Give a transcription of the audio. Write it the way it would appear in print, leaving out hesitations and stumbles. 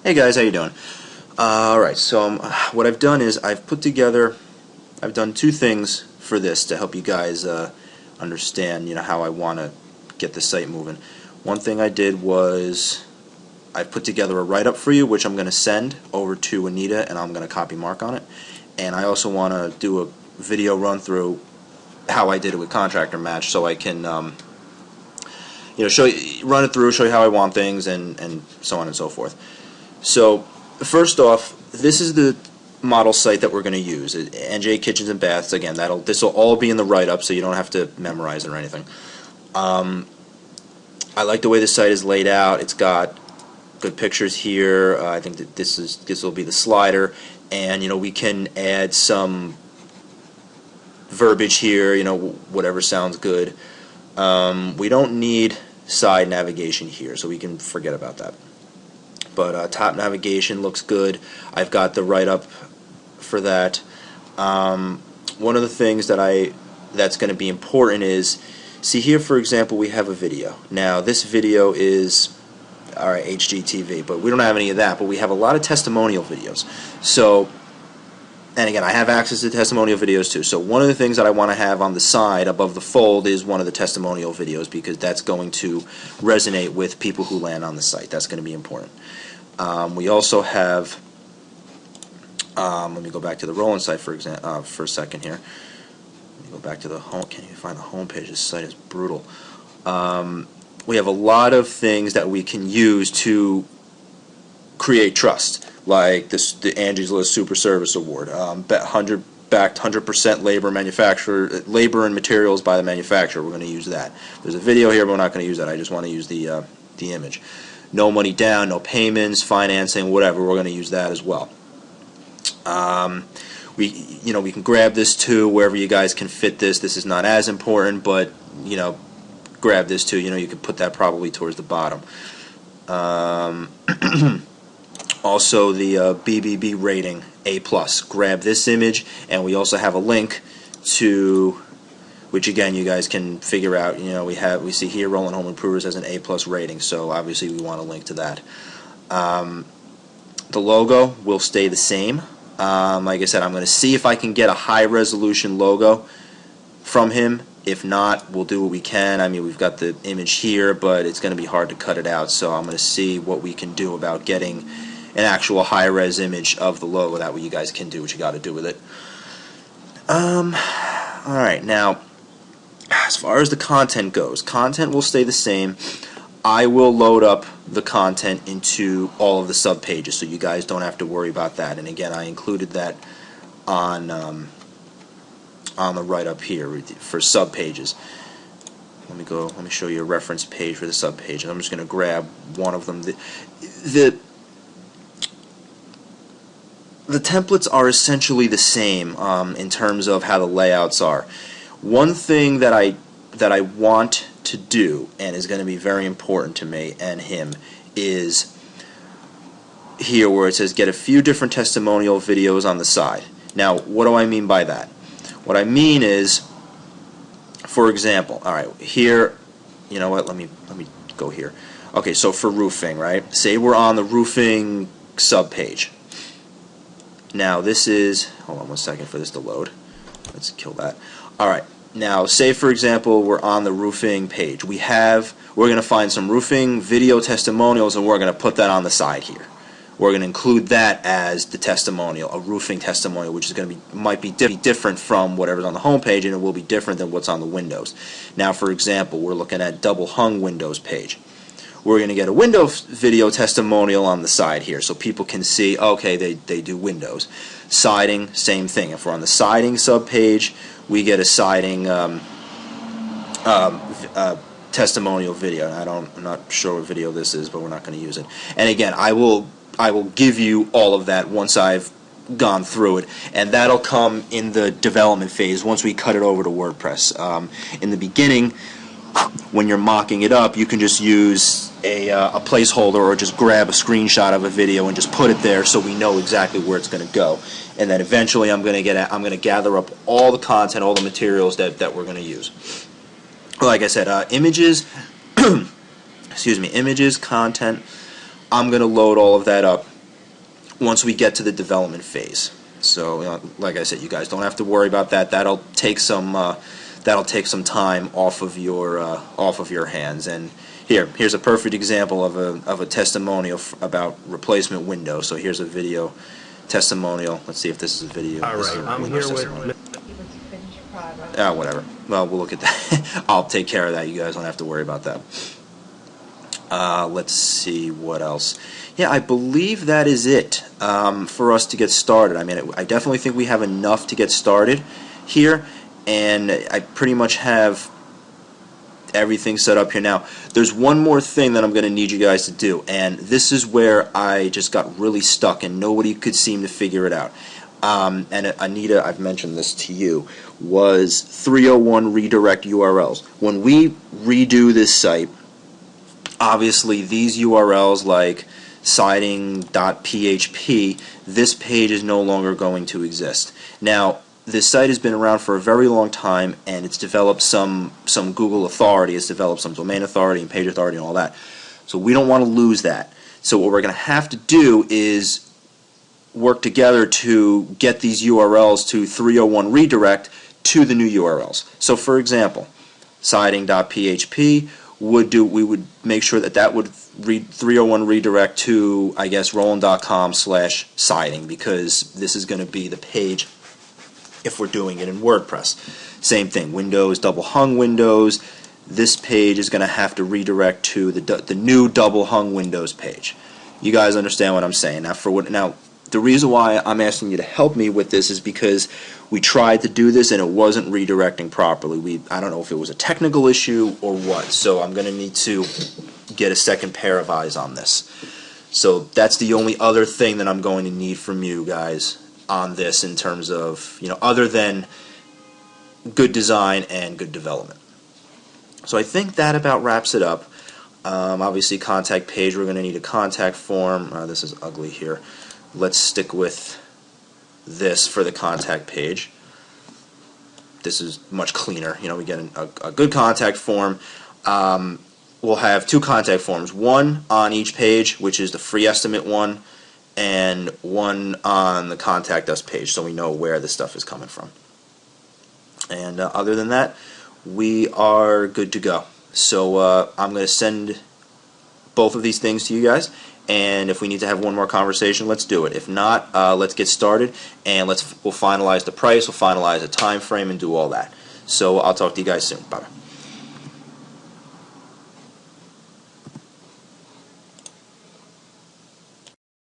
Hey guys, how you doing? Alright, so what I've done is I've done two things for this to help you guys understand, how I want to get the site moving. One thing I did was I put together a write-up for you, which I'm going to send over to Anita, and I'm going to copy mark on it. And I also want to do a video run-through how I did it with Contractor Match, so I can run it through, show you how I want things, and so on and so forth. So first off, this is the model site that we're going to use. NJ Kitchens and Baths. Again, this will all be in the write-up, so you don't have to memorize it or anything. I like the way the site is laid out. It's got good pictures here. I think that this will be the slider, and we can add some verbiage here. Whatever sounds good. We don't need side navigation here, so we can forget about that. But top navigation looks good. I've got the write-up for that. One of the things that's going to be important is, see here, for example, we have a video. Now this video is our HGTV, but we don't have any of that. But we have a lot of testimonial videos. So, and again, I have access to testimonial videos too. So one of the things that I want to have on the side above the fold is one of the testimonial videos, because that's going to resonate with people who land on the site. That's going to be important. We also have, let me go back to the Roeland site for a second here. Let me go back to the home. Can't even find the home page. This site is brutal. We have a lot of things that we can use to create trust, like the Angie's List Super Service Award, backed 100% labor and materials by the manufacturer. We're going to use that. There's a video here, but we're not going to use that. I just want to use the image. No money down, no payments, financing, whatever. We're going to use that as well. We can grab this too wherever you guys can fit this. This is not as important, but grab this too. You can put that probably towards the bottom. Also, the BBB rating A+. Grab this image, and we also have a link to, which again you guys can figure out. We see here Roeland Home Improvers has an A+ rating, so obviously we want to link to that. The logo will stay the same. Like I said, I'm going to see if I can get a high resolution logo from him. If not, we'll do what we can. I mean, we've got the image here, but it's going to be hard to cut it out, so I'm going to see what we can do about getting an actual high-res image of the logo. That way you guys can do what you got to do with it. Alright, now, as far as the content goes, content will stay the same. I will load up the content into all of the sub-pages, so you guys don't have to worry about that. And again, I included that on the write-up here for sub-pages. Let me show you a reference page for the sub-page. I'm just going to grab one of them. The templates are essentially the same in terms of how the layouts are. One thing that I want to do, and is going to be very important to me and him, is here where it says get a few different testimonial videos on the side. Now, what do I mean by that? What I mean is, for example, alright, here, you know what, let me go here. Okay, so for roofing, right? Say we're on the roofing sub-page. Now this is, hold on one second for this to load. Let's kill that. Alright, now say for example we're on the roofing page. We're going to find some roofing video testimonials, and we're going to put that on the side here. We're going to include that as the testimonial, a roofing testimonial, which is going to might be different from whatever's on the home page, and it will be different than what's on the windows. Now for example, we're looking at double hung windows page. We're going to get a window video testimonial on the side here, so people can see, okay, they do windows. Siding, same thing. If we're on the siding subpage, we get a siding testimonial video. I'm not sure what video this is, but we're not going to use it. And again, I will give you all of that once I've gone through it, and that'll come in the development phase once we cut it over to WordPress. In the beginning, when you're mocking it up, you can just use a placeholder, or just grab a screenshot of a video and just put it there so we know exactly where it's going to go. And then eventually I'm going to gather up all the content, all the materials that we're going to use. Like I said, images, excuse me, images, content. I'm going to load all of that up once we get to the development phase. So, like I said, you guys don't have to worry about that. That'll take some time off of your hands. And here's a perfect example of a testimonial about replacement windows. So here's a video testimonial. Let's see if this is a video. All right, I'm here with. Whatever. Well, we'll look at that. I'll take care of that. You guys don't have to worry about that. Let's see what else. Yeah, I believe that is it for us to get started. I mean, I definitely think we have enough to get started here, and I pretty much have everything set up here now. There's one more thing that I'm going to need you guys to do, and this is where I just got really stuck and nobody could seem to figure it out. And Anita, I've mentioned this to you, was 301 redirect URLs. When we redo this site, obviously these URLs like siding.php, this page is no longer going to exist. Now, this site has been around for a very long time, and it's developed some Google authority, it's developed some domain authority and page authority and all that. So we don't want to lose that. So what we're going to have to do is work together to get these URLs to 301 redirect to the new URLs. So for example, siding.php we would make sure that would 301 redirect to, I guess, Roeland.com/siding, because this is going to be the page if we're doing it in WordPress. Same thing, Windows, double hung Windows. This page is going to have to redirect to the new double hung Windows page. You guys understand what I'm saying? Now, the reason why I'm asking you to help me with this is because we tried to do this and it wasn't redirecting properly. I don't know if it was a technical issue or what, so I'm going to need to get a second pair of eyes on this. So that's the only other thing that I'm going to need from you guys on this in terms of, other than good design and good development. So I think that about wraps it up. Obviously, contact page, we're going to need a contact form. This is ugly here. Let's stick with this for the contact page. This is much cleaner. We get a good contact form. We'll have two contact forms, one on each page, which is the free estimate one, and one on the contact us page, so we know where the stuff is coming from. And other than that, we are good to go. So I'm going to send both of these things to you guys, and if we need to have one more conversation, let's do it. If not, let's get started, and we'll finalize the price, we'll finalize the time frame, and do all that. So I'll talk to you guys soon. Bye.